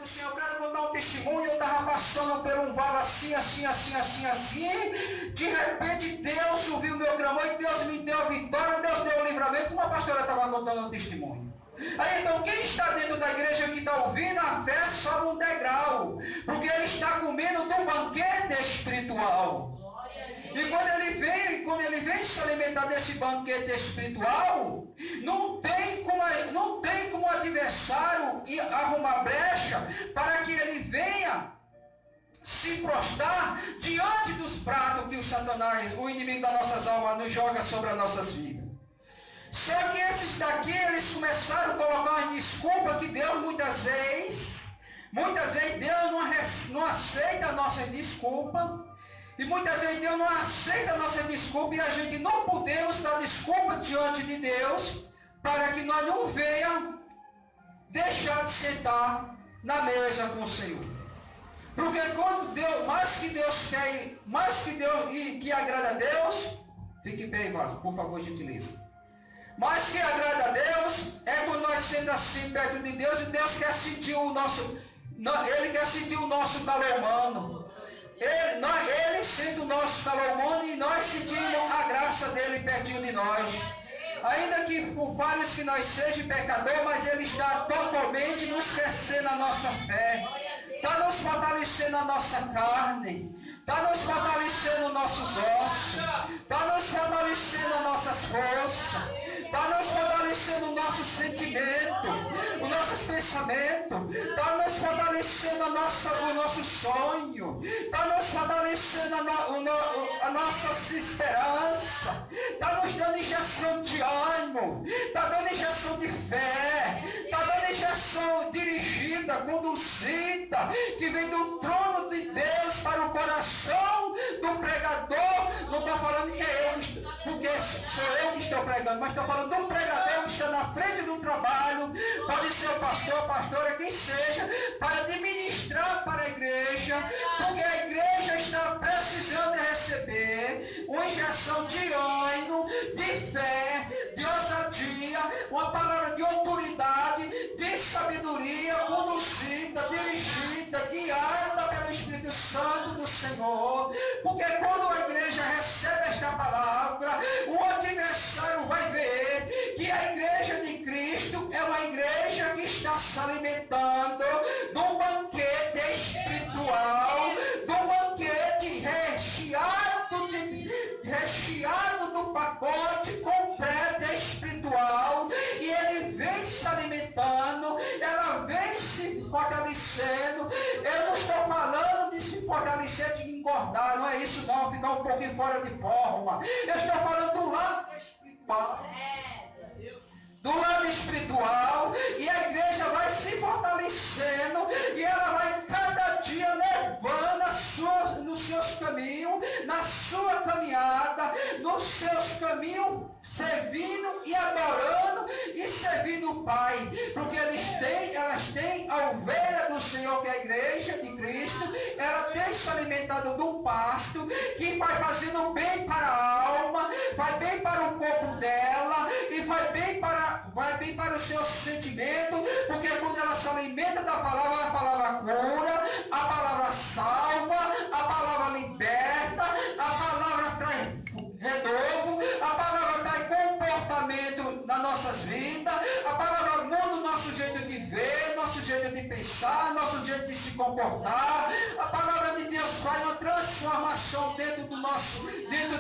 Senhor, eu quero contar um testemunho. Eu estava passando por um vale assim. De repente Deus ouviu o meu clamor e Deus me deu a vitória, Deus deu o livramento. Uma pastora estava contando um testemunho. Aí então, quem está dentro da igreja que está ouvindo, a fé sobe um degrau, porque ele está comendo de um banquete espiritual. E quando ele vem se alimentar desse banquete espiritual, não tem como o adversário arrumar brecha para que ele venha se prostrar diante dos pratos que o Satanás, o inimigo das nossas almas, nos joga sobre as nossas vidas. Só que esses daqui, eles começaram a colocar uma desculpa que Deus muitas vezes Deus não aceita a nossa desculpa. E muitas vezes Deus não aceita a nossa desculpa e a gente não podemos dar desculpa diante de Deus para que nós não venhamos deixar de sentar na mesa com o Senhor. Porque quando Deus, mais que Deus e que agrada a Deus, fique bem, por favor, gentileza. Mas que agrada a Deus é quando nós sendo assim perto de Deus e Deus quer sentir Ele quer sentir o nosso calor humano. Ele sente o nosso calor humano e nós sentimos a graça dele pertinho de nós. Ainda que por falhas que nós sejamos pecadores, mas ele está totalmente nos crescendo a nossa fé. Está nos fortalecendo a nossa carne. Está nos fortalecendo os nossos ossos. Está nos fortalecendo as nossas forças. Está nos fortalecendo o nosso sentimento, os nossos pensamentos. Está nos fortalecendo o nosso sonho. Está nos fortalecendo a nossa esperança. Está nos dando injeção de ânimo. Está dando injeção de fé. Está dando injeção dirigida, conduzida, que vem do trono de Deus para o coração do pregador. Não estou falando que é eu, porque sou eu que estou pregando, mas estou falando de um pregador que está na frente do trabalho, pode ser o pastor, a pastora, quem seja, para administrar para a igreja, porque a igreja está precisando de receber uma injeção de ânimo, de fé, de ousadia, uma palavra de autoridade, de sabedoria, conduzida, dirigida, guiada pelo Espírito Santo do Senhor, porque quando a igreja recebe esta palavra, o adversário vai ver que a igreja de Cristo é uma igreja que está se alimentando de um banquete espiritual, de um banquete recheado do pacote completo espiritual, e ele vem se alimentando, ela vem se fortalecendo. Eu não estou falando de se fortalecer, de engordar, não é isso não, ficar um pouquinho fora de forma. Eu estou falando do lado espiritual. Do lado espiritual, e a igreja vai se fortalecendo, e ela vai cada dia levando nos seus caminhos, na sua caminhada, nos seus caminhos, servindo e adorando e servindo o Pai, porque elas têm a ovelha do Senhor, que é a igreja de Cristo. Ela tem se alimentado de um pasto que vai fazendo bem para a alma, vai bem para o corpo dela e vai bem para o seu sentimento, porque quando ela se alimenta da palavra, a palavra cura, a palavra salva, a palavra liberta, a palavra traz renovo, a palavra traz comportamento nas nossas vidas, a palavra muda o nosso jeito de ver, nosso jeito de pensar, nosso jeito de se comportar. A palavra de Deus faz uma transformação dentro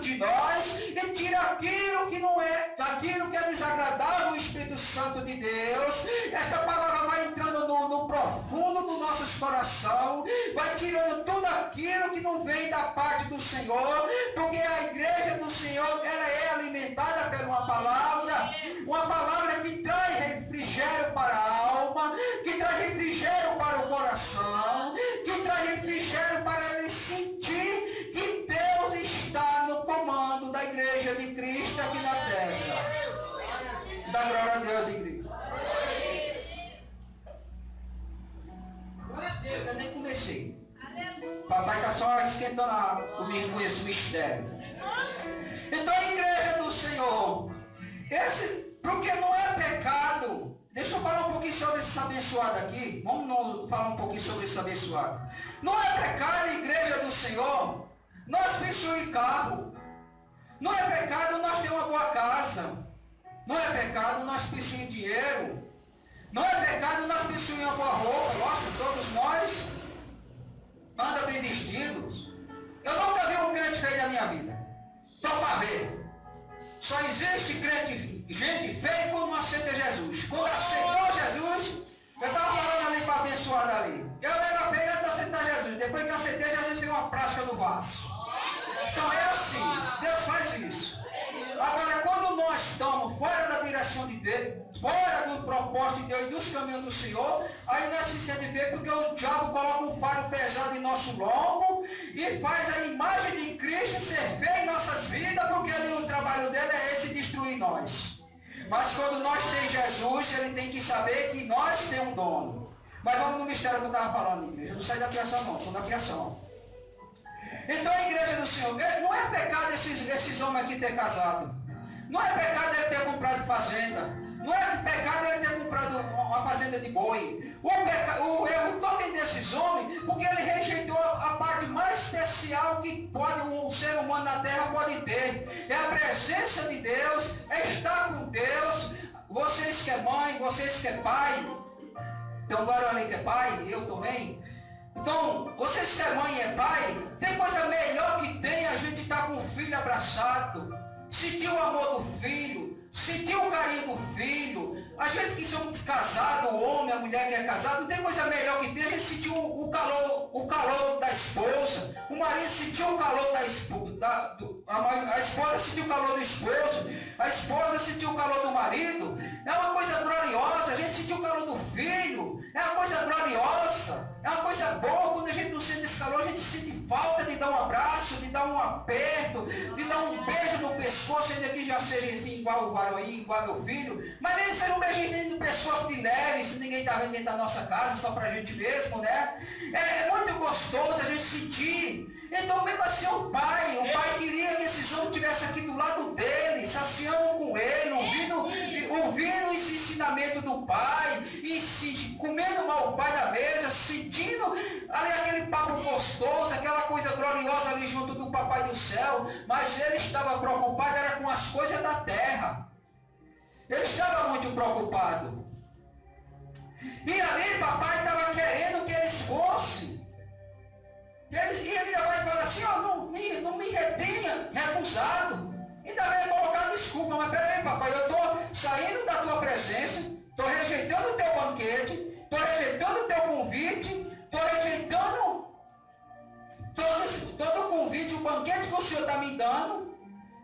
de nós e tira aquilo que não é, aquilo que é desagradável ao Espírito Santo de Deus. Esta palavra vai entrando no profundo do nosso coração, vai tirando tudo aquilo que não vem da parte do Senhor, porque a igreja do Senhor, ela é alimentada por uma palavra que traz refrigério para a alma, que traz refrigério para o coração, que traz refrigério para ele sentir que Deus está no comando da igreja de Cristo aqui na terra. Dá glória a Deus, igreja. Eu nem comecei. Papai está só esquentando comigo com esse mistério. Então, a igreja do Senhor, porque não é pecado Deixa eu falar um pouquinho sobre esse abençoado aqui. Vamos falar um pouquinho sobre esse abençoado. Não é pecado, igreja do Senhor, nós possuir carro. Não é pecado nós ter uma boa casa. Não é pecado nós possuir dinheiro. Não é pecado nós possuir uma boa roupa. Lógico, todos nós andamos bem vestidos. Eu nunca vi um crente feio na minha vida. Então, para ver. Só existe gente feia quando não aceita Jesus. Quando aceitou Jesus, eu estava falando ali para a abençoada ali. Eu era feio antes de aceitar Jesus. Depois que aceitei, Jesus tem uma prática no vaso. Então é assim, Deus faz isso. Agora, quando nós estamos fora da direção de Deus, fora do propósito de Deus e dos caminhos do Senhor, aí nós se sente feio porque o diabo coloca um fardo pesado em nosso lombo e faz a imagem de Cristo ser feia em nossas vidas, porque ali o trabalho dele é esse, destruir nós. Mas quando nós temos Jesus, ele tem que saber que nós temos um dono. Mas vamos no mistério que eu estava falando, igreja. Eu não saio da criação não, estou na criação. Então a igreja do Senhor, não é pecado esses homens aqui ter casado. Não é pecado ele ter comprado fazenda. Não é pecado ele ter comprado uma fazenda de boi. O erro todo é desses homens, porque ele rejeitou a parte mais especial que um ser humano na terra pode ter. É a presença de Deus, é estar com Deus. Vocês que é mãe, vocês que é pai. Tem um varão ali que é pai, eu também. Então, vocês que é mãe e é pai, tem coisa melhor que tem a gente estar com o filho abraçado, sentir o amor do filho, sentir o carinho do filho. A gente que somos casados, o homem, a mulher que é casado, não tem coisa melhor que tem a gente sentir o calor da esposa, o marido sentir o calor da esposa, a esposa sentir o calor do esposo, a esposa sentir o calor do marido. É uma coisa gloriosa, a gente sentir o calor do filho, é uma coisa gloriosa, é uma coisa boa. Quando a gente não sente esse calor, a gente sente falta de dar um abraço, de dar um aperto, de dar um beijo no pescoço, ainda que já seja assim, igual o varão aí, igual meu filho, mas nem ser um beijinho no pescoço de leve, se ninguém está vendo dentro da nossa casa, só para a gente mesmo, né? É muito gostoso a gente sentir. Então, mesmo assim, o pai queria que esses homens estivessem aqui do lado dele, saciando com ele, ouvindo esse ensinamento do pai, e comendo mal o pai na mesa, sentindo ali aquele papo gostoso, aquela coisa gloriosa ali junto do papai do céu. Mas ele estava preocupado era com as coisas da terra. Ele estava muito preocupado. E ali papai estava querendo que eles fossem. E ele ainda vai falar assim, ó, não me retenha, recusado. Ainda vai colocar desculpa, mas peraí, papai, eu estou saindo da tua presença, estou rejeitando o teu banquete, estou rejeitando o teu convite, estou rejeitando todo o convite, o banquete que o Senhor está me dando.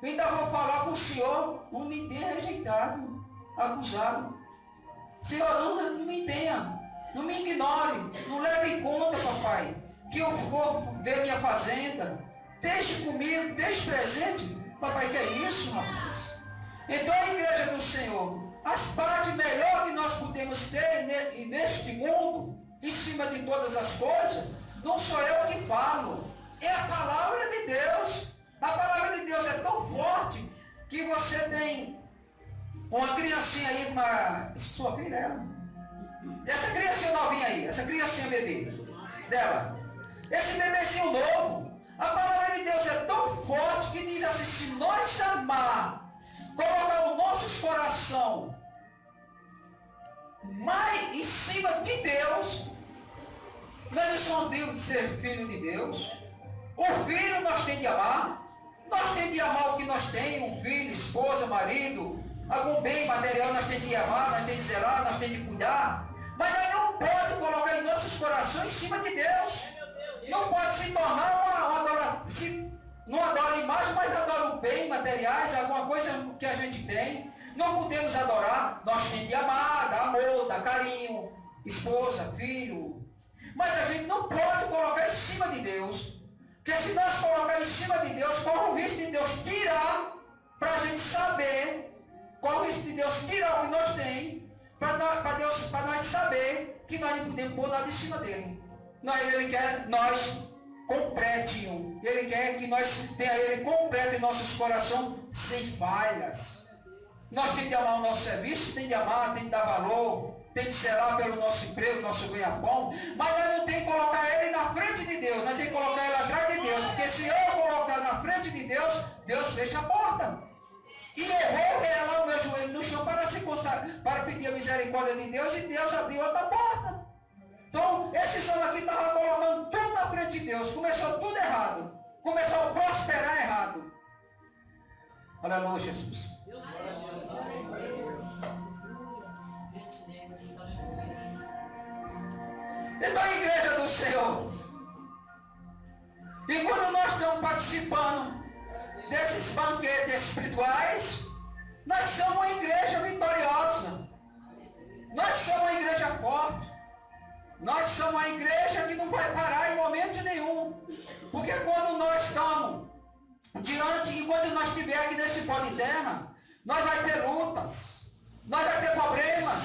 Ainda vou falar para o Senhor, não me tenha rejeitado, acusado. Senhor, não me tenha, não me ignore, não leve em conta, papai, que eu vou ver minha fazenda, deixe comigo, deixe presente. Papai, que é isso, rapaz? Então a igreja do Senhor, as partes melhores que nós podemos ter neste mundo, em cima de todas as coisas, não sou eu que falo, é a palavra de Deus. A palavra de Deus é tão forte que você tem uma criancinha aí, sua filha, ela? Essa criancinha novinha aí, essa criancinha bebê dela, esse bebezinho novo, a palavra de Deus é tão forte que diz assim, se nós amar, colocar o nosso coração mais em cima de Deus, nós não somos dignos de ser filho de Deus. O filho nós temos de amar, nós temos de amar o que nós temos, um filho, esposa, marido, algum bem material nós temos de amar, nós temos de zelar, nós temos de cuidar, mas nós não podemos colocar em nossos corações em cima de Deus. Não pode se tornar não adora imagem, mas adora o bem, materiais, alguma coisa que a gente tem. Não podemos adorar, nós temos de amar, dar amor, dar carinho, esposa, filho. Mas a gente não pode colocar em cima de Deus. Porque se nós colocar em cima de Deus, corre o risco de Deus tirar, para a gente saber, corre o risco de Deus tirar o que nós temos, para nós saber que nós não podemos pôr nada em cima dele. Ele quer nós completinho. Ele quer que nós tenha ele completo em nossos corações, sem falhas. Nós temos de amar o nosso serviço, tem de amar, tem de dar valor, tem de zelar pelo nosso emprego, nosso ganha-pão, mas nós não temos que colocar ele na frente de Deus, nós temos que colocar ele atrás de Deus, porque se eu colocar na frente de Deus, Deus fecha a porta. E eu vou relar o meu joelho no chão para pedir a misericórdia de Deus, e Deus abriu outra porta. Então, esse homem aqui estava colocando tudo na frente de Deus, começou tudo errado, começou a prosperar errado. Aleluia, Jesus. Então, a igreja do Senhor, e quando nós estamos participando desses banquetes espirituais, nós somos uma igreja vitoriosa, nós somos uma igreja forte, nós somos uma igreja que não vai parar em momento nenhum, porque quando nós estamos diante, e quando nós estivermos aqui nesse pó de terra, nós vamos ter lutas, nós vamos ter problemas,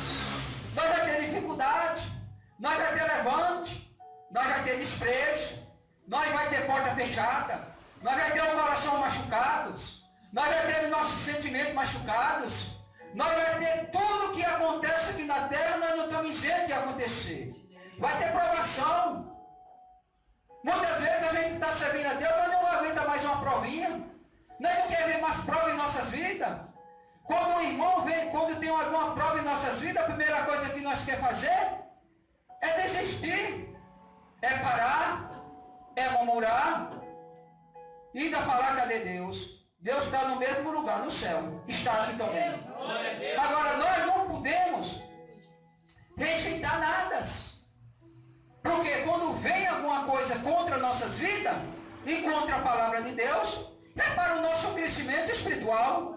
nós vamos ter dificuldade, nós vamos ter levante, nós vamos ter desprezo, nós vamos ter porta fechada, nós vamos ter o coração machucados, nós vamos ter os nossos sentimentos machucados, nós vamos ter tudo que acontece aqui na terra, nós não estamos isentos de acontecer. Vai ter provação. Muitas vezes a gente está servindo a Deus, nós não aguenta mais uma provinha, nós não queremos ver mais prova em nossas vidas. Quando o irmão vem, quando tem alguma prova em nossas vidas, a primeira coisa que nós queremos fazer é desistir, é parar, é murmurar, e ainda falar: cadê Deus? Deus está no mesmo lugar, no céu, está aqui também. Agora, nós não podemos rejeitar nada, porque quando vem alguma coisa contra nossas vidas e contra a palavra de Deus, é para o nosso crescimento espiritual.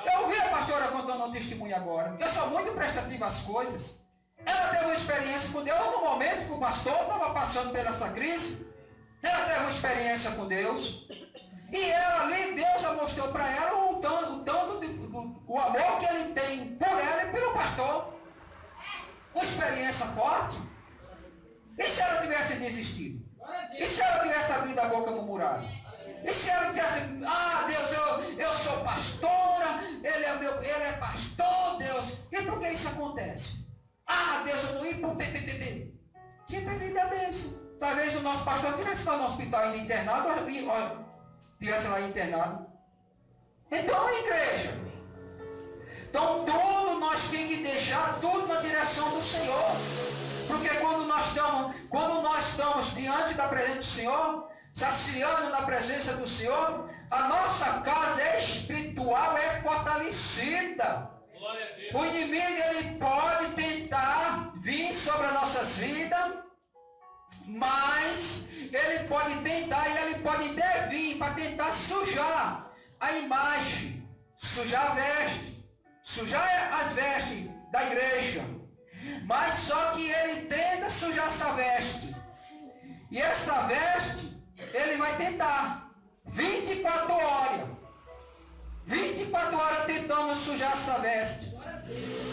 Eu ouvi a pastora contando um testemunho agora. Eu sou muito prestativo às coisas. Ela teve uma experiência com Deus no momento que o pastor estava passando por essa crise. Ela teve uma experiência com Deus. E ela ali, Deus mostrou para ela o amor que ele tem por ela e pelo pastor. Uma experiência forte. E se ela tivesse desistido? E se ela tivesse abrido a boca murmurada? E se ela tivesse: Deus, eu sou pastora, ele é pastor, Deus. E por que isso acontece? Deus, eu não ia por PPPP. Tinha perdido a bênção. Talvez o nosso pastor tivesse lá no hospital ainda internado, tivesse lá internado. Então, igreja, então tudo nós temos que deixar tudo na direção do Senhor. Porque quando nós estamos diante da presença do Senhor, saciando na presença do Senhor, a nossa casa espiritual é fortalecida. O inimigo, ele pode tentar vir sobre as nossas vidas, mas ele pode tentar e ele pode até vir para tentar sujar a imagem, sujar a veste, sujar as vestes da igreja. Mas só que ele tenta sujar essa veste. E essa veste, ele vai tentar 24 horas. 24 horas tentando sujar essa veste.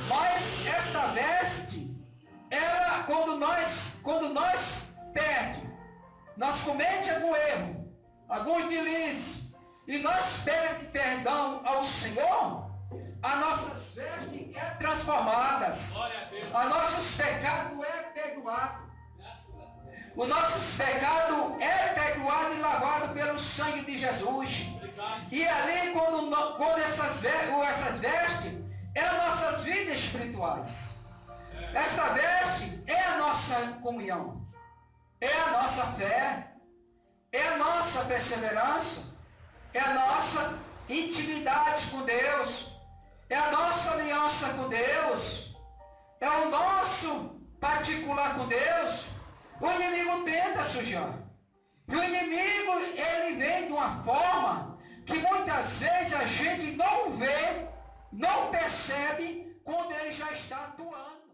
Mas esta veste, ela, quando nós perde, nós cometemos algum erro, alguns deslizes, e nós pedimos perdão ao Senhor, as nossas vestes é transformadas, os nossos pecados é perdoado. O nosso pecado é perdoado e lavado pelo sangue de Jesus. E ali, quando essas vestes, é as nossas vidas espirituais. Essa veste é a nossa comunhão, é a nossa fé, é a nossa perseverança, é a nossa intimidade com Deus, é a nossa aliança com Deus, é o nosso particular com Deus. O inimigo tenta sujar. E o inimigo, ele vem de uma forma que muitas vezes a gente não vê, não percebe quando ele já está atuando.